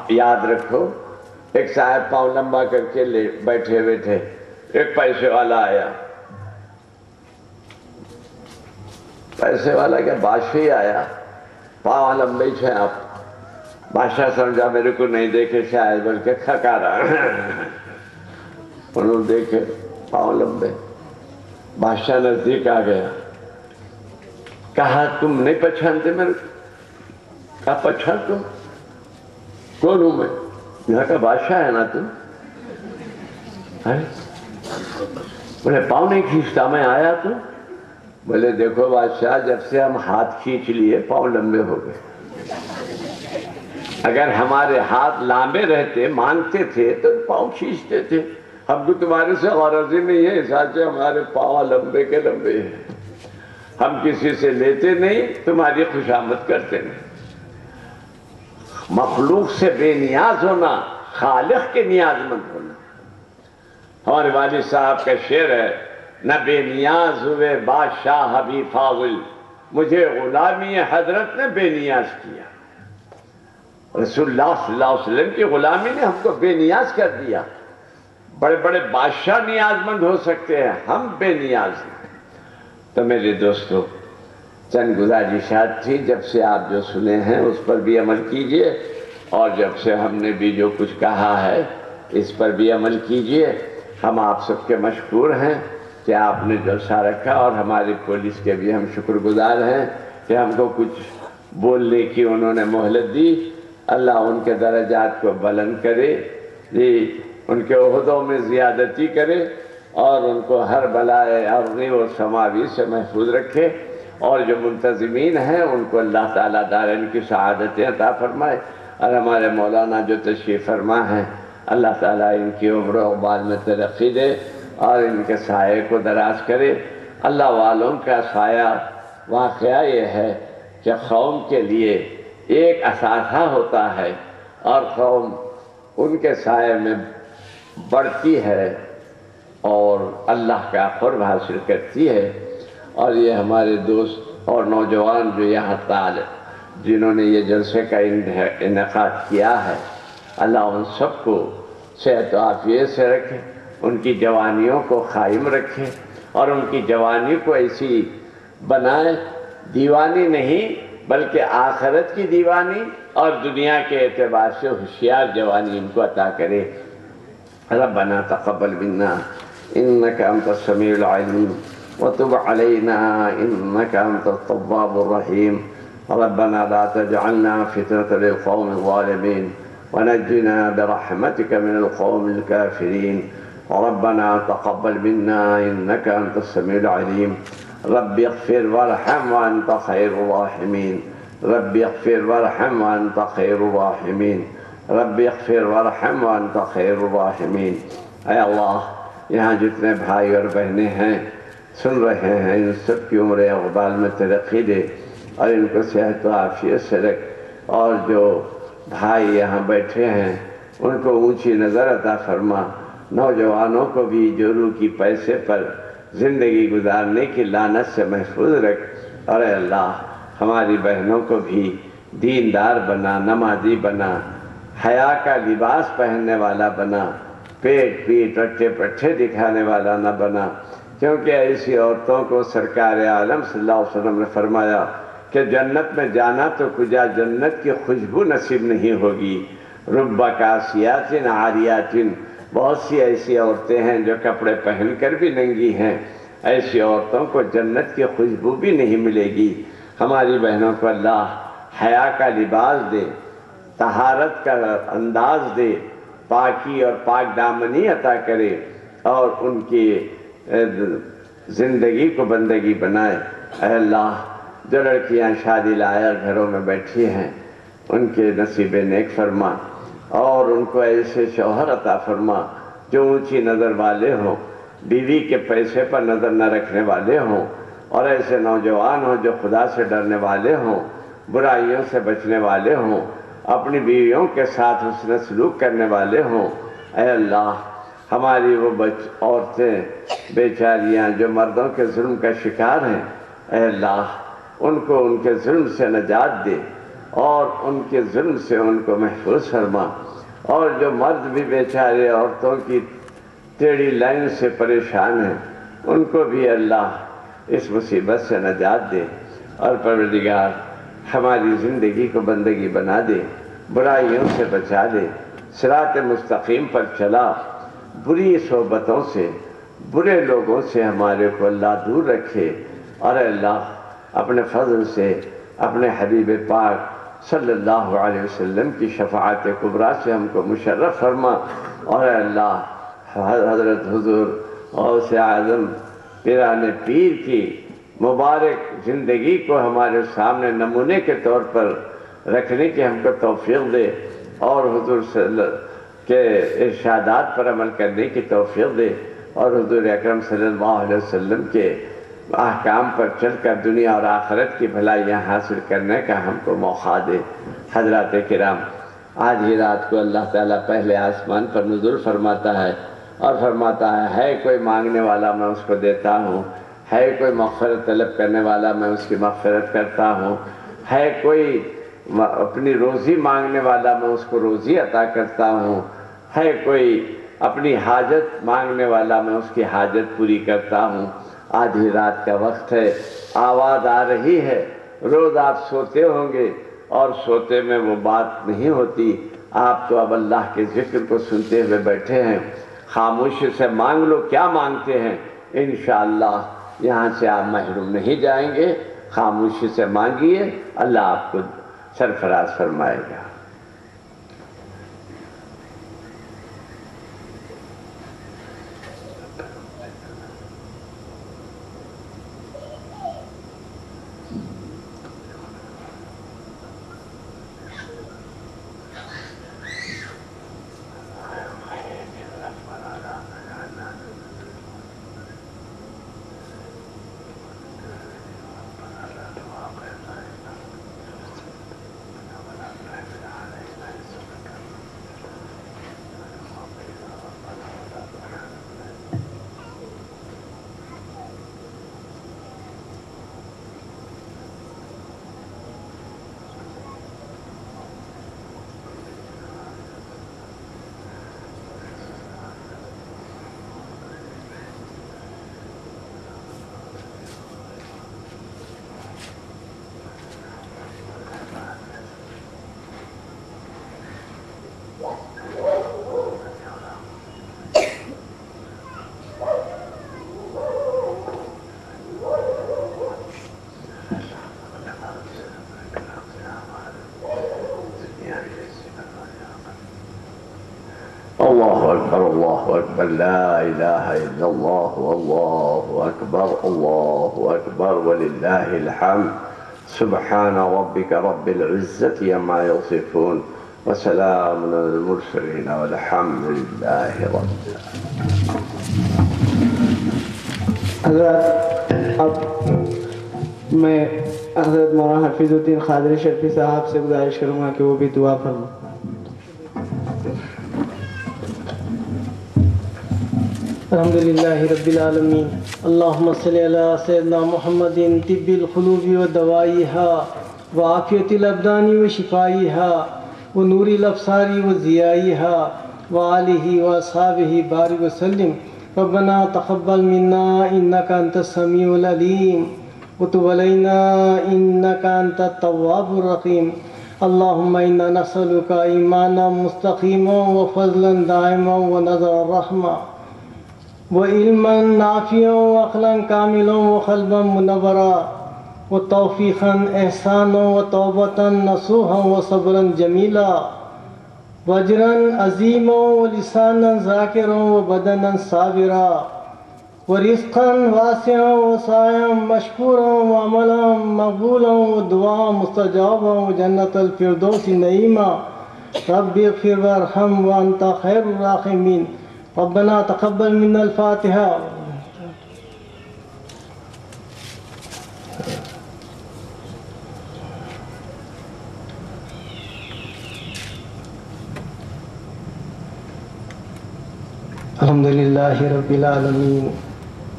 یاد رکھو ایک صاحب پاؤں لمبا کر کے بیٹھے ہوئے تھے، ایک پیسے والا آیا، پیسے والا کیا بادشاہ آیا، پاؤں لمبے تھے آپ، بادشاہ سمجھا میرے کو نہیں دیکھے شاید بلکہ کھکا رہا، انہوں نے دیکھے پاؤں لمبے، بادشاہ نزدیک آ گیا، کہا تم نہیں پہچانتے میرے کو؟ کہا پہچان تم؟ کون ہوں میں؟ یہاں کا بادشاہ ہے نا تم؟ بولے پاؤں نہیں کھینچتا میں آیا تو؟ بولے دیکھو بادشاہ جب سے ہم ہاتھ کھینچ لیے پاؤں لمبے ہو گئے، اگر ہمارے ہاتھ لامبے رہتے مانگتے تھے تو پاؤں کھینچتے تھے، ہم کو تمہارے سے غرض ہی نہیں ہے، اس حال سے ہمارے پاؤں لمبے کے لمبے ہیں، ہم کسی سے لیتے نہیں، تمہاری خوشامد کرتے نہیں۔ مخلوق سے بے نیاز ہونا، خالق کے نیاز مند ہونا۔ ہمارے والد صاحب کا شعر ہے، نہ بے نیاز ہوئے بادشاہ حبیب فاضل، مجھے غلامی حضرت نے بے نیاز کیا۔ رسول اللہ صلی اللہ علیہ وسلم کی غلامی نے ہم کو بے نیاز کر دیا۔ بڑے بڑے بادشاہ نیاز مند ہو سکتے ہیں، ہم بے نیاز ہیں۔ تو میرے دوستو چند گزارشات تھی، جب سے آپ جو سنے ہیں اس پر بھی عمل کیجئے، اور جب سے ہم نے بھی جو کچھ کہا ہے اس پر بھی عمل کیجئے۔ ہم آپ سب کے مشکور ہیں کہ آپ نے جلسہ رکھا، اور ہماری پولیس کے بھی ہم شکر گزار ہیں کہ ہم کو کچھ بولنے کی انہوں نے مہلت دی۔ اللہ ان کے درجات کو بلند کرے، ان کے عہدوں میں زیادتی کرے، اور ان کو ہر بلائے ارضی و سماوی سے محفوظ رکھے، اور جو منتظمین ہیں ان کو اللہ تعالیٰ دارین کی سعادتیں عطا فرمائے، اور ہمارے مولانا جو تشریف فرما ہیں اللہ تعالیٰ ان کی عمر و عقبال میں ترقی دے اور ان کے سائے کو دراز کرے۔ اللہ والوں کا سایہ واقعہ یہ ہے کہ قوم کے لیے ایک اثاثہ ہوتا ہے، اور قوم ان کے سائے میں بڑھتی ہے اور اللہ کا قرب حاصل کرتی ہے۔ اور یہ ہمارے دوست اور نوجوان جو یہاں طالب جنہوں نے یہ جلسے کا انعقاد کیا ہے، اللہ ان سب کو صحت و عافیت سے رکھے، ان کی جوانیوں کو قائم رکھے، اور ان کی جوانی کو ایسی بنائے، دیوانی نہیں بلکہ آخرت کی دیوانی اور دنیا کے اعتبار سے ہوشیار جوانی ان کو عطا کرے۔ ربنا تقبل منا انك انت السميع العليم وتب علينا انك انت التواب الرحيم ربنا لا تجعلنا فتنة للقوم الظالمين ونجنا برحمتك من القوم الكافرين ربنا تقبل منا انك انت السميع العليم رب اغفر وارحم وانت خير الراحمين رب اغفر وارحم وانت خير الراحمين رب اغفر وارحم وانت خیر الراحمین۔ اے اللہ یہاں جتنے بھائی اور بہنیں ہیں سن رہے ہیں، ان سب کی عمر عقبال میں ترقی دے اور ان کو صحت و عافیت سے رکھ، اور جو بھائی یہاں بیٹھے ہیں ان کو اونچی نظر عطا فرما، نوجوانوں کو بھی جو روکی پیسے پر زندگی گزارنے کی لعنت سے محفوظ رکھ، اور اے اللہ ہماری بہنوں کو بھی دیندار بنا، نمازی بنا، حیا کا لباس پہننے والا بنا، پیٹ پیٹ رٹے پٹھے دکھانے والا نہ بنا، کیونکہ ایسی عورتوں کو سرکار عالم صلی اللہ علیہ وسلم نے فرمایا کہ جنت میں جانا تو کجا جنت کی خوشبو نصیب نہیں ہوگی۔ رب کاسیات عاریات، بہت سی ایسی عورتیں ہیں جو کپڑے پہن کر بھی ننگی ہیں، ایسی عورتوں کو جنت کی خوشبو بھی نہیں ملے گی۔ ہماری بہنوں کو اللہ حیا کا لباس دے، طہارت کا انداز دے، پاکی اور پاک دامنی عطا کرے، اور ان کی زندگی کو بندگی بنائے۔ اے اللہ جو لڑکیاں شادی لائق گھروں میں بیٹھی ہیں ان کے نصیب نیک فرما، اور ان کو ایسے شوہر عطا فرما جو اونچی نظر والے ہوں، بیوی کے پیسے پر نظر نہ رکھنے والے ہوں، اور ایسے نوجوان ہوں جو خدا سے ڈرنے والے ہوں، برائیوں سے بچنے والے ہوں، اپنی بیویوں کے ساتھ حسن سلوک کرنے والے ہوں۔ اے اللہ ہماری وہ عورتیں بیچاریاں جو مردوں کے ظلم کا شکار ہیں، اے اللہ ان کو ان کے ظلم سے نجات دے، اور ان کے ظلم سے ان کو محفوظ فرما، اور جو مرد بھی بیچارے عورتوں کی ٹیڑھی لائن سے پریشان ہیں ان کو بھی اللہ اس مصیبت سے نجات دے، اور پروردگار ہماری زندگی کو بندگی بنا دے، برائیوں سے بچا دے، صراط مستقیم پر چلا، بری صحبتوں سے برے لوگوں سے ہمارے کو اللہ دور رکھے، اور اللہ اپنے فضل سے اپنے حبیب پاک صلی اللہ علیہ وسلم کی شفاعت کبریٰ سے ہم کو مشرف فرما، اور اللہ حضرت حضور غوث اعظم پیران پیر کی مبارک زندگی کو ہمارے سامنے نمونے کے طور پر رکھنے کی ہم کو توفیق دے، اور حضور صلی اللہ کے ارشادات پر عمل کرنے کی توفیق دے، اور حضور اکرم صلی اللہ علیہ وسلم کے احکام پر چل کر دنیا اور آخرت کی بھلائیاں حاصل کرنے کا ہم کو موقع دے۔ حضرات کرام، آج ہی رات کو اللہ تعالیٰ پہلے آسمان پر نزول فرماتا ہے اور فرماتا ہے کوئی مانگنے والا میں اس کو دیتا ہوں، ہے کوئی مغفرت طلب کرنے والا میں اس کی مغفرت کرتا ہوں، ہے کوئی اپنی روزی مانگنے والا میں اس کو روزی عطا کرتا ہوں، ہے کوئی اپنی حاجت مانگنے والا میں اس کی حاجت پوری کرتا ہوں۔ آدھی رات کا وقت ہے، آواز آ رہی ہے، روز آپ سوتے ہوں گے اور سوتے میں وہ بات نہیں ہوتی، آپ تو اب اللہ کے ذکر کو سنتے ہوئے بیٹھے ہیں، خاموشی سے مانگ لو کیا مانگتے ہیں، انشاءاللہ یہاں سے آپ محروم نہیں جائیں گے، خاموشی سے مانگیے، اللہ آپ کو سرفراز فرمائے گا۔ اللہ اکبر لا الہ الا اللہ واللہ اکبر اللہ اکبر وللہ الحمد سبحان ربک رب العزت عما یصفون وسلام علی المرسلین والحمد للہ رب العالمین۔ حضرات، اب میں حضرت مولانا حفیظ الدین خادری شرفی صاحب سے گزارش کروں گا کہ وہ بھی دعا فرمائیں۔ الحمدللہ رب العالمین، اللہم صلی علی سیدنا محمد طب القلوب و دوائیہا و عافیت الابدان و شفائیہا و نور الابصار و ضیائیہا و آلہ و اصحابہ بارک وسلم۔ ربنا تقبل منا انک انت السمیع العلیم وتب علینا انک انت التواب الرحیم۔ اللہم انا نسألک ایمانا مستقیما و فضلا دائما و نظر الرحمہ وعلما نافعا وعقلا كاملا وقلبا منورا وتوفيقا احسانا وتوبة نصوحا وصبرا جميلا واجرا عظيما ولسانا ذاكرا وبدنا صابرا ورزقا واسعا وسعيا مشكورا وعملا مقبولا ودعاء مستجابا وجنة الفردوس نعيما رب اغفر وارحم وانت خير الراحمين۔ ربنا تقبل منا الفاتحة۔ الحمدللہ رب العالمین،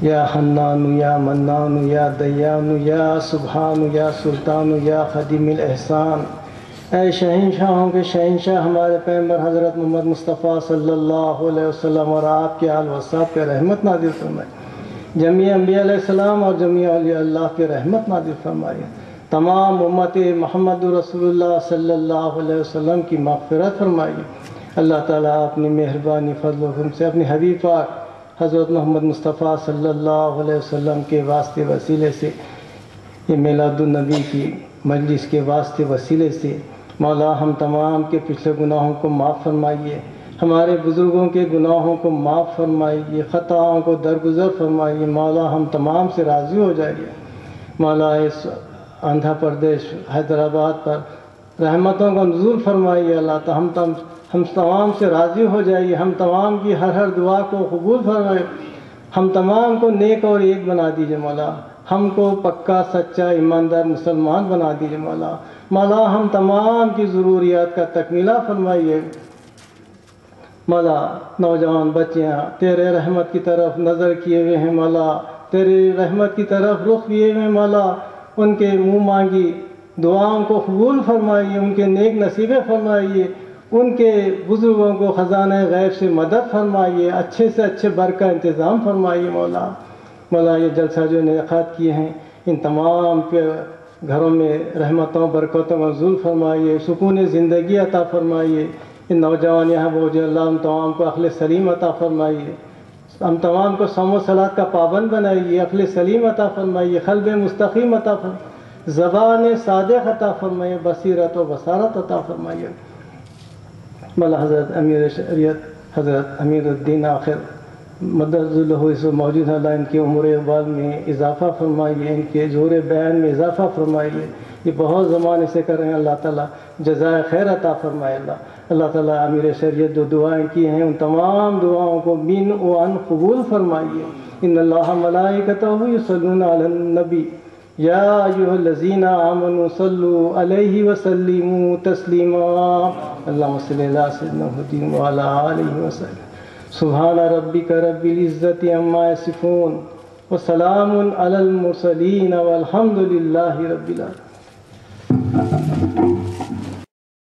یا حنان یا منان یا دیان یا سبحان یا سلطان یا خدیم الاحسان اے شہنشاہوں کے شہنشاہ ہمارے پیغمبر حضرت محمد مصطفیٰ صلی اللہ علیہ وسلم اور آپ کے آل و اصحاب پہ رحمت نازل فرمائے، جمیع انبیاء علیہ السلام اور جمیع اولیاء اللہ پہ رحمت نازل فرمائے، تمام امت محمد رسول اللہ صلی اللہ علیہ وسلم کی مغفرت فرمائیے۔ اللہ تعالیٰ اپنی مہربانی فضل و کرم سے اپنی حبیب پاک حضرت محمد مصطفیٰ صلی اللہ علیہ وسلم کے واسطے وسیلے سے، یہ میلاد النبی کی مجلس کے واسطے وسیلے سے مولا ہم تمام کے پچھلے گناہوں کو معاف فرمائیے، ہمارے بزرگوں کے گناہوں کو معاف فرمائیے، خطاؤں کو درگزر فرمائیے۔ مولا ہم تمام سے راضی ہو جائیے۔ مولا اس آندھرا پردیش حیدرآباد پر رحمتوں کا نزول فرمائیے۔ اللہ تعالیٰ ہم تمام سے راضی ہو جائیے، ہم تمام کی ہر دعا کو قبول فرمائے، ہم تمام کو نیک اور ایک بنا دیجیے مولا، ہم کو پکا سچا ایماندار مسلمان بنا دیجیے مولا۔ مولا ہم تمام کی ضروریات کا تکمیلہ فرمائیے۔ مولا نوجوان بچیاں تیرے رحمت کی طرف نظر کیے ہوئے ہیں مولا، تیری رحمت کی طرف رخ کیے ہوئے ہیں مولا، ان کے منہ مانگی دعاؤں کو قبول فرمائیے، ان کے نیک نصیبیں فرمائیے، ان کے بزرگوں کو خزانہ غیب سے مدد فرمائیے، اچھے سے اچھے بر کا انتظام فرمائیے مولا۔ مولا یہ جلسہ جو انعقاد کیے ہیں ان تمام کے گھروں میں رحمتوں برکتوں کا نزول فرمائیے، سکون زندگی عطا فرمائیے۔ ان نوجوان یہاں موجود اللہ ہم تمام کو عقل سلیم عطا فرمائیے، ہم تمام کو صوم و صلاۃ کا پابند بنائیے، عقل سلیم عطا فرمائیے، قلب مستقیم عطا فرمائیے، زبان صادق عطا فرمائیے، بصیرت و بصارت عطا فرمائیے۔ مولا حضرت امیر شریعت حضرت امیر الدین آخر مدد اللہ اس موجود اللہ ان کے عمر اقبال میں اضافہ فرمائیے، ان کے زور بیان میں اضافہ فرمائیے، یہ بہت زمانے سے کر رہے ہیں، اللہ تعالیٰ جزائے خیر عطا فرمائے۔ اللہ تعالیٰ امیر شریعت جو دعائیں کی ہیں ان تمام دعاؤں کو بین و ان قبول فرمائیے۔ ان اللہ ملائکتہ یصلون علی النبی یا ایھا الذین آمنوا صلوا علیہ وسلموا تسلیما، اللہم صلی علی سیدنا محمد وعلی آلہ وسلم۔ سبحان ربک رب العزت عما یصفون وسلام علی المرسلین والحمد للہ رب العالمین۔